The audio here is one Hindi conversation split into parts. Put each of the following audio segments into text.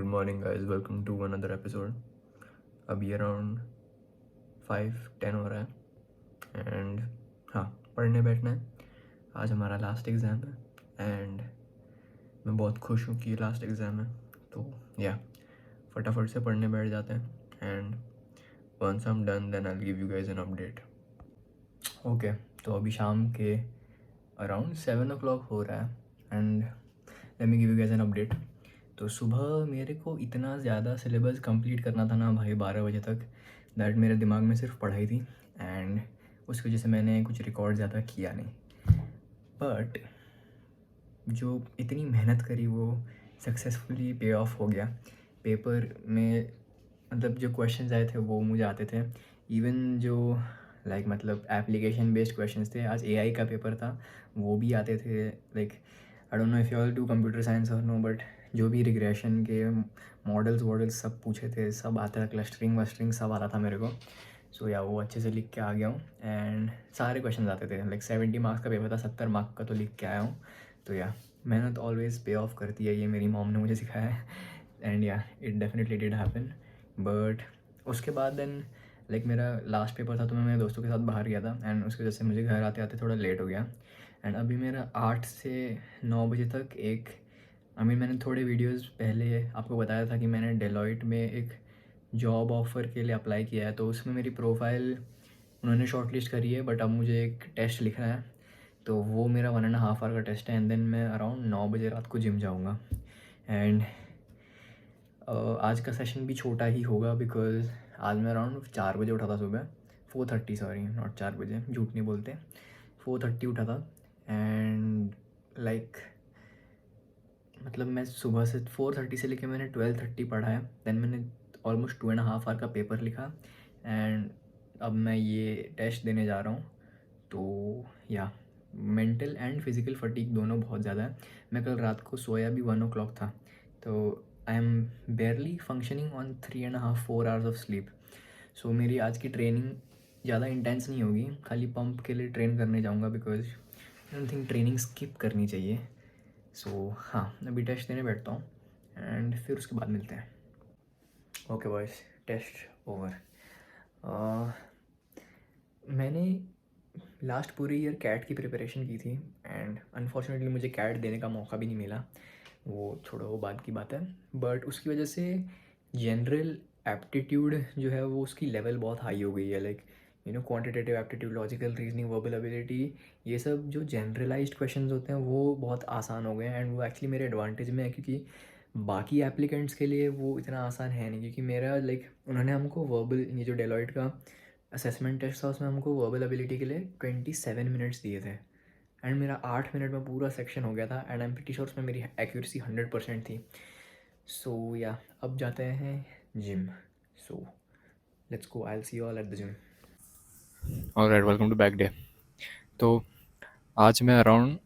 morning, guys. Welcome to another episode. अभी अराउंड 5:10 हो रहा है एंड हाँ, पढ़ने बैठना है. आज हमारा लास्ट एग्ज़ाम है एंड मैं बहुत खुश हूँ कि लास्ट एग्ज़ाम है. तो या फटाफट से पढ़ने बैठ जाते हैं and once I am done then I will give you guys an update. Okay, तो अभी शाम के अराउंड 7 o'clock हो रहा है and let me give you guys an update. तो सुबह मेरे को इतना ज़्यादा सिलेबस कंप्लीट करना था ना भाई 12 बजे तक, दैट मेरे दिमाग में सिर्फ पढ़ाई थी एंड उसकी वजह से मैंने कुछ रिकॉर्ड ज़्यादा किया नहीं. बट जो इतनी मेहनत करी वो सक्सेसफुली पे ऑफ हो गया. पेपर में मतलब जो क्वेश्चंस आए थे वो मुझे आते थे. इवन जो मतलब एप्लीकेशन बेस्ड क्वेश्चंस थे. आज एआई का पेपर था, वो भी आते थे. I don't know if you all do computer science और नो, बट जो भी रिग्रेशन के मॉडल्स सब पूछे थे, सब आता था. क्लस्टरिंग वस्टरिंग सब आता था मेरे को. सो या वो अच्छे से लिख के आ गया हूँ एंड सारे क्वेश्चन आते थे. 70 मार्क्स का पेपर था, 70 मार्क्स का तो लिख के आया हूँ. तो या मेहनत ऑलवेज़ पे ऑफ करती है, ये मेरी मॉम ने मुझे सिखाया है. एंड या it definitely did happen. But उसके बाद देन मेरा लास्ट पेपर था तो मैं मेरे दोस्तों के साथ बाहर गया था एंड उसकी वजह से मुझे घर आते आते थोड़ा लेट हो गया. एंड अभी मेरा 8 से 9 बजे तक एक मैंने थोड़े वीडियोस पहले आपको बताया था कि मैंने डेलॉइट में एक जॉब ऑफ़र के लिए अप्लाई किया है. तो उसमें मेरी प्रोफाइल उन्होंने शॉर्ट लिस्ट करी है, बट अब मुझे एक टेस्ट लिखना है. तो वो मेरा 1.5 आवर का टेस्ट है एंड देन मैं अराउंड 9 बजे रात को जिम जाऊँगा. एंड आज का सेशन भी छोटा ही होगा बिकॉज़ आज मैं अराउंड 4 बजे उठा था सुबह. 4:30, सॉरी, नॉट 4 बजे, झूठ नहीं बोलते. 4:30 उठा था एंड मतलब मैं सुबह से 4:30 से लेकर मैंने 12:30 पढ़ा है. देन मैंने ऑलमोस्ट 2.5 आवर का पेपर लिखा एंड अब मैं ये टेस्ट देने जा रहा हूँ. तो या मेंटल एंड फिज़िकल फटीग दोनों बहुत ज़्यादा है. मैं कल रात को सोया भी 1 o'clock था. तो I am barely functioning on 3.5-4 hours of sleep. So मेरी आज की ट्रेनिंग ज़्यादा इंटेंस नहीं होगी, खाली पंप के लिए ट्रेन करने जाऊँगा because I don't think training skip करनी चाहिए. सो हाँ, अभी टेस्ट देने बैठता हूँ एंड फिर उसके बाद मिलते हैं. Okay boys, test over. मैंने लास्ट पूरे ईयर कैट की प्रिपरेशन की थी एंड अनफॉर्चुनेटली मुझे कैट देने का मौका भी नहीं मिला. वो छोड़ो, वो बात की बात है. बट उसकी वजह से जनरल एप्टीट्यूड जो है वो उसकी लेवल बहुत हाई हो गई है. Quantitative aptitude, logical reasoning, verbal ability, ये सब जो जनरलाइज्ड क्वेश्चंस होते हैं वो बहुत आसान हो गए हैं. एंड वो एक्चुअली मेरे एडवांटेज में है क्योंकि बाकी एप्लीकेंट्स के लिए वो इतना आसान है नहीं. क्योंकि मेरा उन्होंने हमको वर्बल, ये जो डेलॉइट का असेसमेंट टेस्ट था उसमें हमको वर्बल एबिलिटी के लिए 27 मिनट्स दिए थे एंड मेरा 8 मिनट में पूरा सेक्शन हो गया था. And I am pretty sure उसमें मेरी एक्यूरेसी 100% थी. सो या अब जाते हैं gym. So let's go, I will see you all at the gym. Alright, welcome to back day. तो आज मैं अराउंड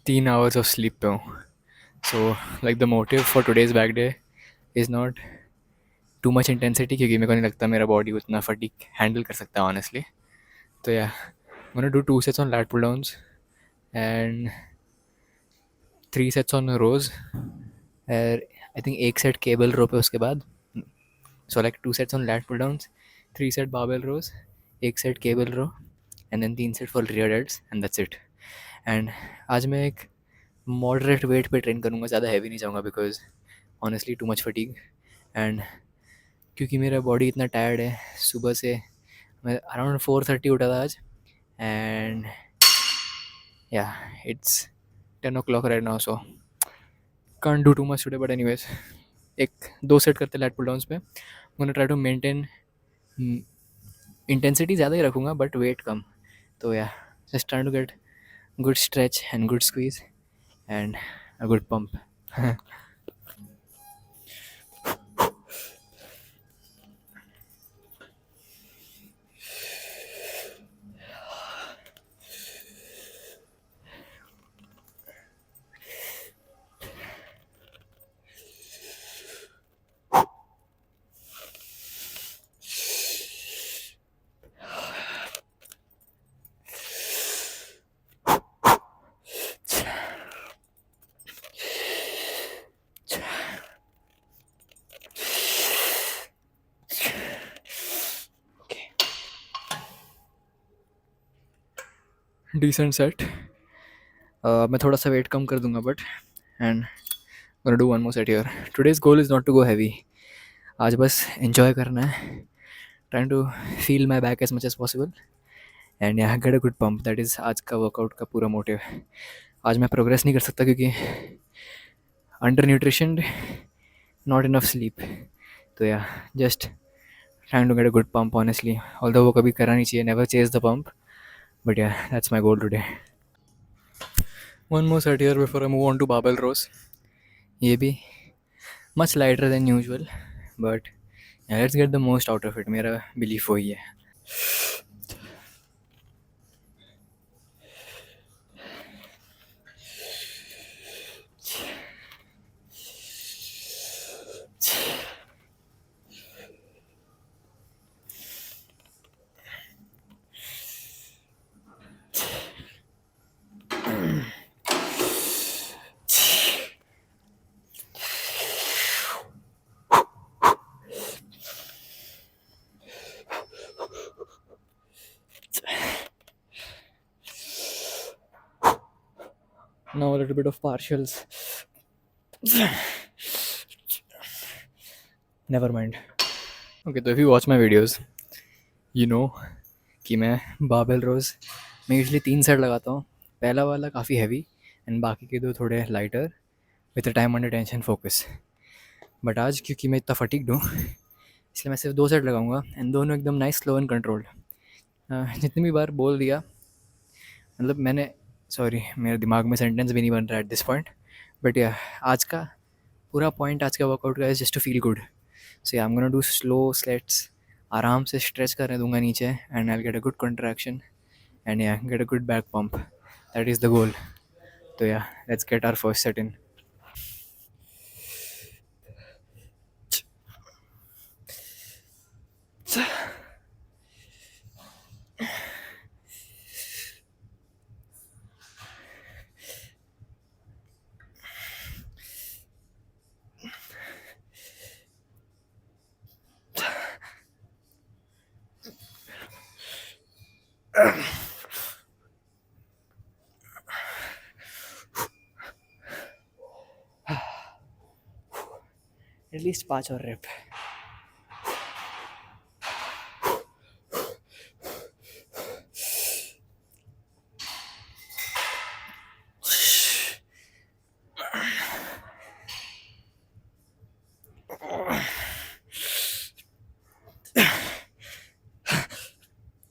3 hours ऑफ स्लीप पे हूँ. So the motive for today's back day is not too much intensity, क्योंकि मेरे को नहीं लगता मेरा बॉडी उतना फटीग हैंडल कर सकता है ऑनेस्टली. तो या मैंने do 2 sets on lat pull downs and 3 sets on rows. I think एक सेट केबल रो पे उसके बाद. So 2 sets on lat pull downs, 3 set barbell rows, एक set cable row and then 3 set for rear delts and that's it. And आज मैं एक मॉडरेट वेट पे ट्रेन करूँगा, ज़्यादा हैवी नहीं जाऊँगा because honestly too much fatigue. And क्योंकि मेरा बॉडी इतना टायर्ड है, सुबह से मैं अराउंड 4:30 उठा था आज एंड या it's 10 o'clock right now. So can't do too much today, but anyways एक 2 सेट करते लैट पुल डाउन्स पे. मैं ट्राई टू मेंटेन इंटेंसिटी ज़्यादा ही रखूँगा बट वेट कम. तो yeah just try to get good stretch and good squeeze and a good pump. Decent set. मैं थोड़ा सा वेट कम कर दूंगा but and gonna do one more set here. Today's goal is not to go heavy. आज बस एंजॉय करना है. Trying to feel my back as much as possible and यहाँ get a good pump. That is आज का वर्कआउट का पूरा मोटिव. आज मैं प्रोग्रेस नहीं कर सकता क्योंकि under nutrition, not enough sleep. तो yeah just trying to get a good pump honestly. Although वो कभी करना नहीं चाहिए, never chase the pump, but yeah that's my goal today. One more set here before I move on to barbell rows. ये भी much lighter than usual but let's get the most out of it. मेरा बिलीफ वही है. Now a little bit of partials. Never mind. Okay, so if you watch my videos, you know कि मैं बाबल रोज़ मैं यूजली 3 सेट लगाता हूँ. पहला वाला काफ़ी हैवी एंड बाकी के 2 थोड़े lighter with time under tension focus. But आज क्योंकि मैं इतना फटीग्ड हूँ इसलिए मैं सिर्फ 2 सेट लगाऊंगा एंड दोनों एकदम नाइस, स्लो एंड कंट्रोल्ड. जितनी भी बार बोल दिया, मतलब मैंने, सॉरी मेरे दिमाग में सेंटेंस भी नहीं बन रहा है एट दिस पॉइंट, बट या आज का पूरा पॉइंट आज का वर्कआउट का is just to feel good. So I am gonna do slow slates. आराम से स्ट्रेच करने दूंगा नीचे and I get a good contraction and yeah get a good back pump. That is the goal. तो yeah let's get our first set in. At least 5 और rep.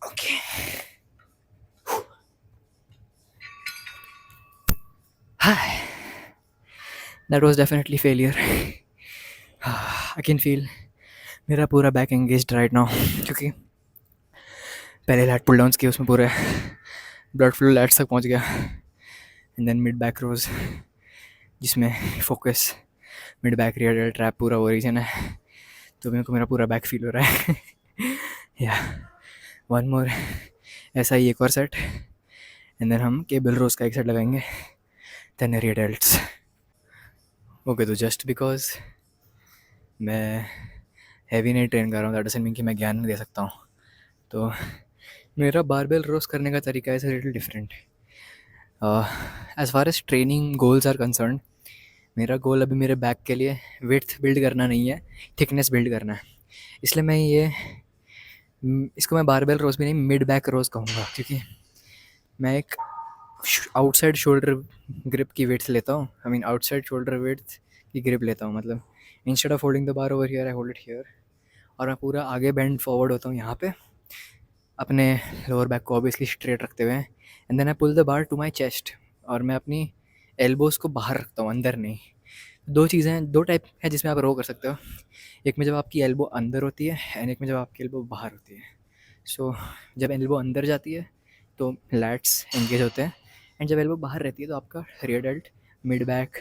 Okay. That was definitely failure. I can feel मेरा पूरा बैक एंगेज्ड राइट नाउ क्योंकि पहले लैट पुल डाउन्स किए, उसमें पूरे ब्लड फ्लो लैट्स तक पहुंच गया एंड देन मिड बैक रोज जिसमें focus mid back rear trap पूरा वो रीजन है. तो मेरे को मेरा पूरा बैक फील हो रहा है. या वन मोर ऐसा ही एक और सेट एंड देन हम केबल रोज का एक सेट लगाएंगे, देन रियर डेल्ट्स. ओके, तो जस्ट बिकॉज मैं हैवी नहीं ट्रेन कर रहा हूँ दैट डजंट मीन कि मैं ज्ञान नहीं दे सकता हूँ. तो मेरा बारबेल रोज करने का तरीका है little different. As far as training goals are concern, मेरा गोल अभी मेरे बैक के लिए विड्थ बिल्ड करना नहीं है, थिकनेस बिल्ड करना है. इसलिए मैं इसको मैं बारबेल रोज भी नहीं, मिड बैक रोज कहूँगा क्योंकि मैं एक आउटसाइड शोल्डर ग्रिप की वेट्स लेता हूँ. I mean outside shoulder weights की ग्रिप लेता हूँ. मतलब instead of holding the bar over here I hold it here और मैं पूरा आगे बेंड फॉरवर्ड होता हूँ यहाँ पे अपने लोअर बैक को ऑब्वियसली स्ट्रेट रखते हुए and then I pull the bar to my chest और मैं अपनी एल्बोज़ को बाहर रखता हूँ, अंदर नहीं. 2 चीज़ें हैं, 2 टाइप है जिसमें आप रो कर सकते हो. एक में जब आपकी एल्बो अंदर होती है एंड एक में जब आपकी एल्बो बाहर होती है. सो जब एल्बो अंदर जाती है तो लैट्स एंगेज होते हैं एंड जब एल्बो बाहर रहती है तो आपका rear dealt, mid back,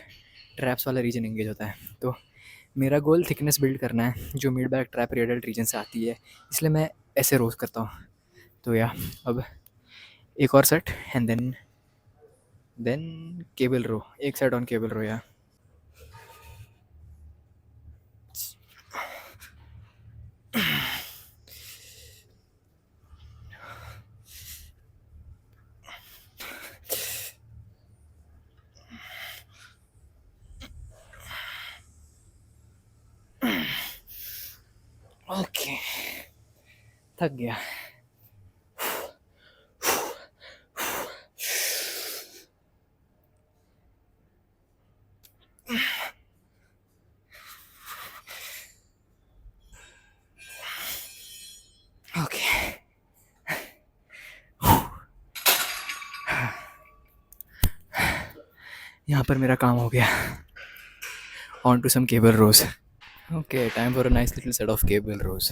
traps वाला रीजन एंगेज होता है. तो मेरा गोल थिकनेस बिल्ड करना है जो mid back, trap, rear delt region से आती है, इसलिए मैं ऐसे रोज करता हूँ. तो या अब एक और सेट एंड देन केबल रो, एक सेट ऑन केबल रो. या थक गया. Okay. यहाँ पर मेरा काम हो गया. On to some cable rows. Okay, time for a nice little set of cable rows.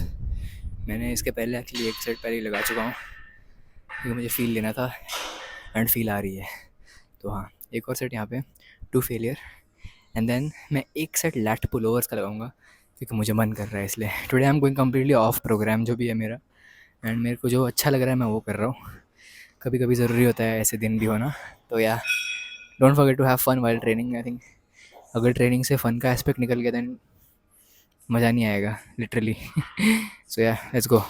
मैंने इसके पहले एक्चुअली एक सेट पहले ही लगा चुका हूँ क्योंकि मुझे फील लेना था एंड फील आ रही है. तो हाँ, एक और सेट यहाँ पे, 2 फेलियर. एंड देन मैं एक सेट लैट पुल ओवर्स का लगाऊंगा क्योंकि मुझे मन कर रहा है इसलिए. Today I am going completely off program जो भी है मेरा, एंड मेरे को जो अच्छा लग रहा है मैं वो कर रहा हूँ. कभी कभी ज़रूरी होता है ऐसे दिन भी होना. तो yeah don't forget to have fun while training. I think अगर ट्रेनिंग से फ़न का एस्पेक्ट निकल गया देन मज़ा नहीं आएगा literally. So yeah let's go.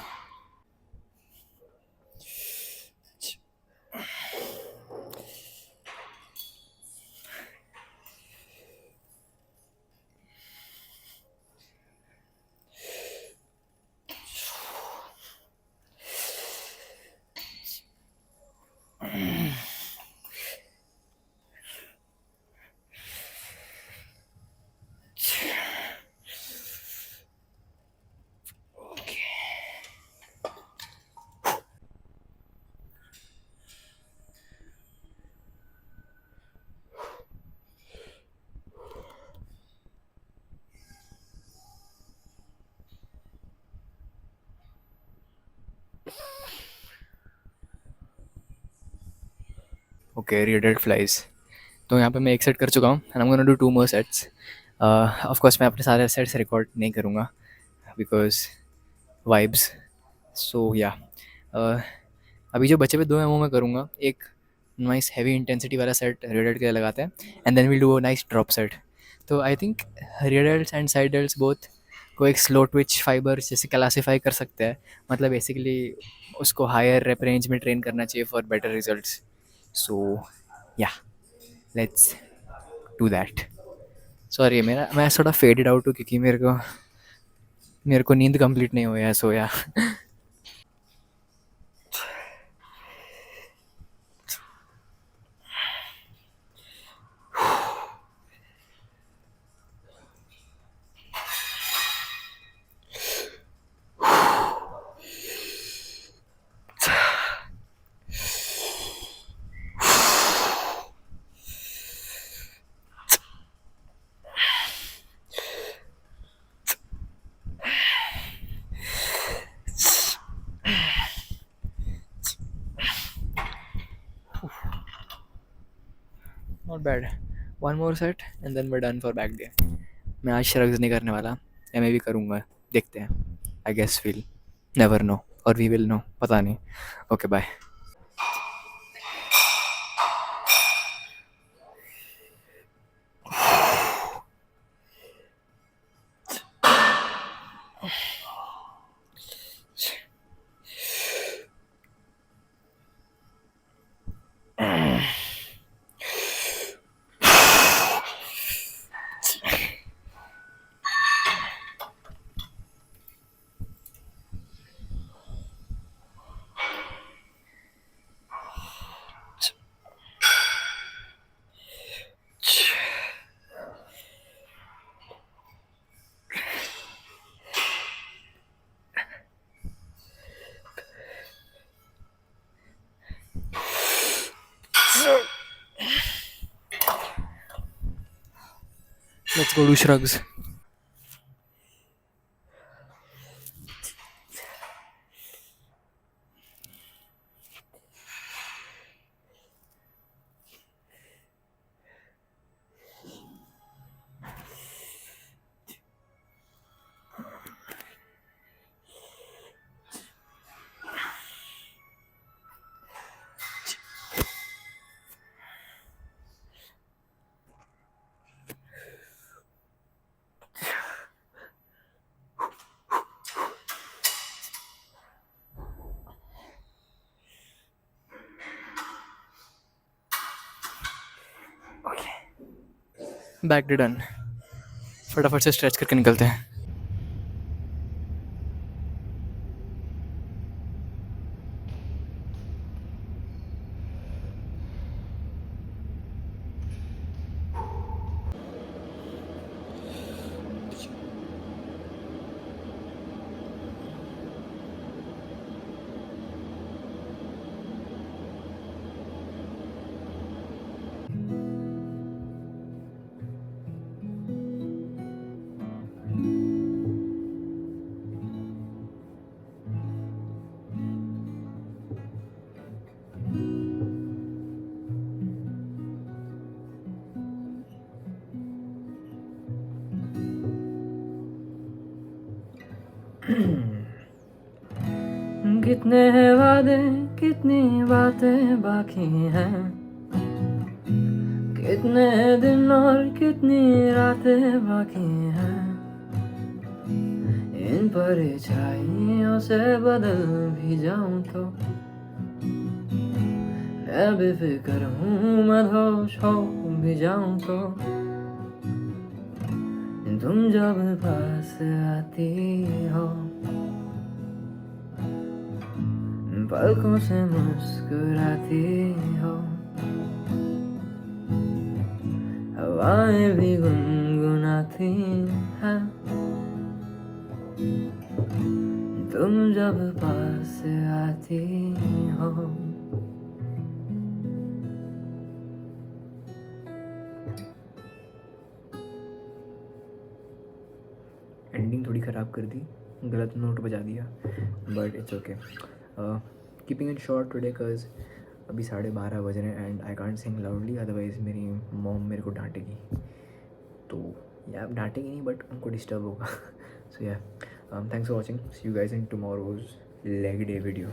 Okay, rear delt flies. तो यहाँ पे मैं एक सेट कर चुका हूँ and I am gonna do 2 more sets. Of course मैं अपने सारे सेट्स रिकॉर्ड नहीं करूँगा बिकॉज वाइब्स. सो या अभी जो बचे हुए 2 हैं वो मैं करूँगा. एक नाइस हैवी इंटेंसिटी वाला सेट रियडेड के लिए लगाते हैं and then will do a nice drop set. तो I think rear delts and side delts both को एक स्लो ट्विच फाइबर जैसे क्लासीफाई कर सकते हैं. मतलब बेसिकली उसको हायर रेप रेंज में ट्रेन करना चाहिए for better results. So yeah let's do that. Sorry मैं थोड़ा फेडेड आउट हूँ क्योंकि मेरे को नींद कंप्लीट नहीं हुआ है. So yeah. Not bad. 1 more set and then we done for back day. मैं आज श्रग्स नहीं करने वाला या मैं भी करूँगा. देखते हैं. I guess will never know और वी विल नो. पता नहीं. Okay bye. Let's go do shrugs. Back day done. फटाफट से स्ट्रेच करके निकलते हैं. कितने हैं वादे, कितनी बातें बाकी हैं, कितने दिन और कितनी रातें बाकी हैं, इन परछाइयों से बदल भी जाऊं तो मैं बेफिक्र हूँ, मदहोश हो भी जाऊं तो तुम जब पास आती हो, पलकों से मुस्कुराती हो, हवाएं भी गुनगुनाती हैं, तुम जब पास आती हो। एंडिंग थोड़ी ख़राब कर दी, गलत नोट बजा दिया, but it's okay. Keeping it short today because अभी 12:30 बज रहे हैं and I can't Singh loudly, otherwise मेरी मॉम मेरे को डांटेगी। तो या डांटेगी नहीं बट उनको डिस्टर्ब होगा। So yeah thanks for watching, see you guys in tomorrow's leg day video.